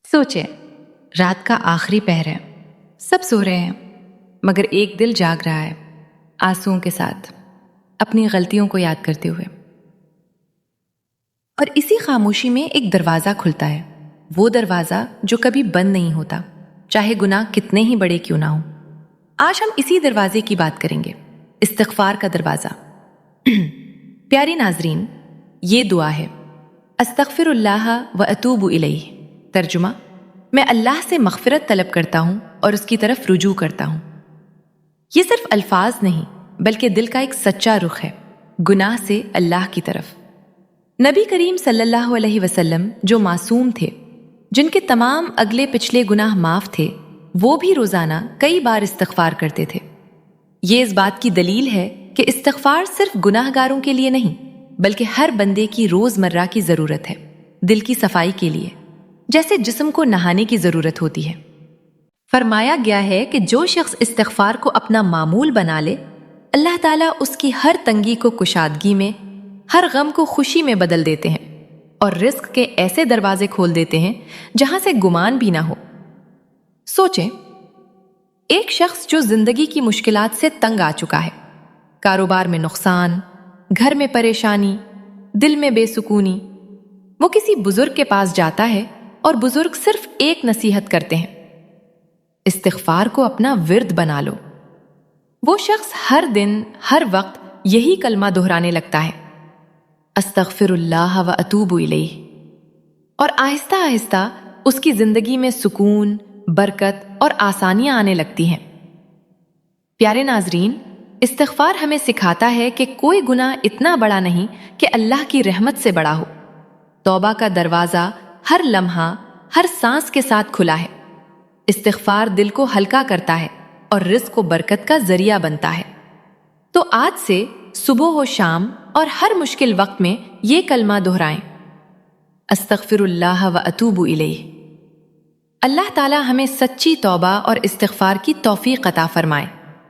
سوچیں، رات کا آخری پہر ہے، سب سو رہے ہیں، مگر ایک دل جاگ رہا ہے، آنسوؤں کے ساتھ، اپنی غلطیوں کو یاد کرتے ہوئے۔ اور اسی خاموشی میں ایک دروازہ کھلتا ہے، وہ دروازہ جو کبھی بند نہیں ہوتا، چاہے گناہ کتنے ہی بڑے کیوں نہ ہوں۔ آج ہم اسی دروازے کی بات کریں گے، استغفار کا دروازہ۔ پیاری ناظرین، یہ دعا ہے: استغفر اللہ و اتوب الیہ۔ ترجمہ: میں اللہ سے مغفرت طلب کرتا ہوں اور اس کی طرف رجوع کرتا ہوں۔ یہ صرف الفاظ نہیں بلکہ دل کا ایک سچا رخ ہے، گناہ سے اللہ کی طرف۔ نبی کریم صلی اللہ علیہ وسلم جو معصوم تھے، جن کے تمام اگلے پچھلے گناہ معاف تھے، وہ بھی روزانہ کئی بار استغفار کرتے تھے۔ یہ اس بات کی دلیل ہے کہ استغفار صرف گناہ گاروں کے لیے نہیں بلکہ ہر بندے کی روزمرہ کی ضرورت ہے، دل کی صفائی کے لیے، جیسے جسم کو نہانے کی ضرورت ہوتی ہے۔ فرمایا گیا ہے کہ جو شخص استغفار کو اپنا معمول بنا لے، اللہ تعالیٰ اس کی ہر تنگی کو کشادگی میں، ہر غم کو خوشی میں بدل دیتے ہیں اور رزق کے ایسے دروازے کھول دیتے ہیں جہاں سے گمان بھی نہ ہو۔ سوچیں، ایک شخص جو زندگی کی مشکلات سے تنگ آ چکا ہے، کاروبار میں نقصان، گھر میں پریشانی، دل میں بے سکونی، وہ کسی بزرگ کے پاس جاتا ہے اور بزرگ صرف ایک نصیحت کرتے ہیں: استغفار کو اپنا ورد بنا لو۔ وہ شخص ہر دن، ہر وقت یہی کلمہ دہرانے لگتا ہے: استغفر اللہ و اتوب الیہ، اور آہستہ آہستہ اس کی زندگی میں سکون، برکت اور آسانیاں آنے لگتی ہیں۔ پیارے ناظرین، استغفار ہمیں سکھاتا ہے کہ کوئی گناہ اتنا بڑا نہیں کہ اللہ کی رحمت سے بڑا ہو۔ توبہ کا دروازہ ہر لمحہ، ہر سانس کے ساتھ کھلا ہے۔ استغفار دل کو ہلکا کرتا ہے اور رزق و برکت کا ذریعہ بنتا ہے۔ تو آج سے صبح و شام اور ہر مشکل وقت میں یہ کلمہ دہرائیں: استغفر اللہ و اتوب الیہ۔ اللہ تعالی ہمیں سچی توبہ اور استغفار کی توفیق عطا فرمائے،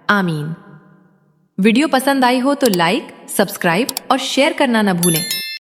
آمین۔ ویڈیو پسند آئی ہو تو لائک، سبسکرائب اور شیئر کرنا نہ بھولیں۔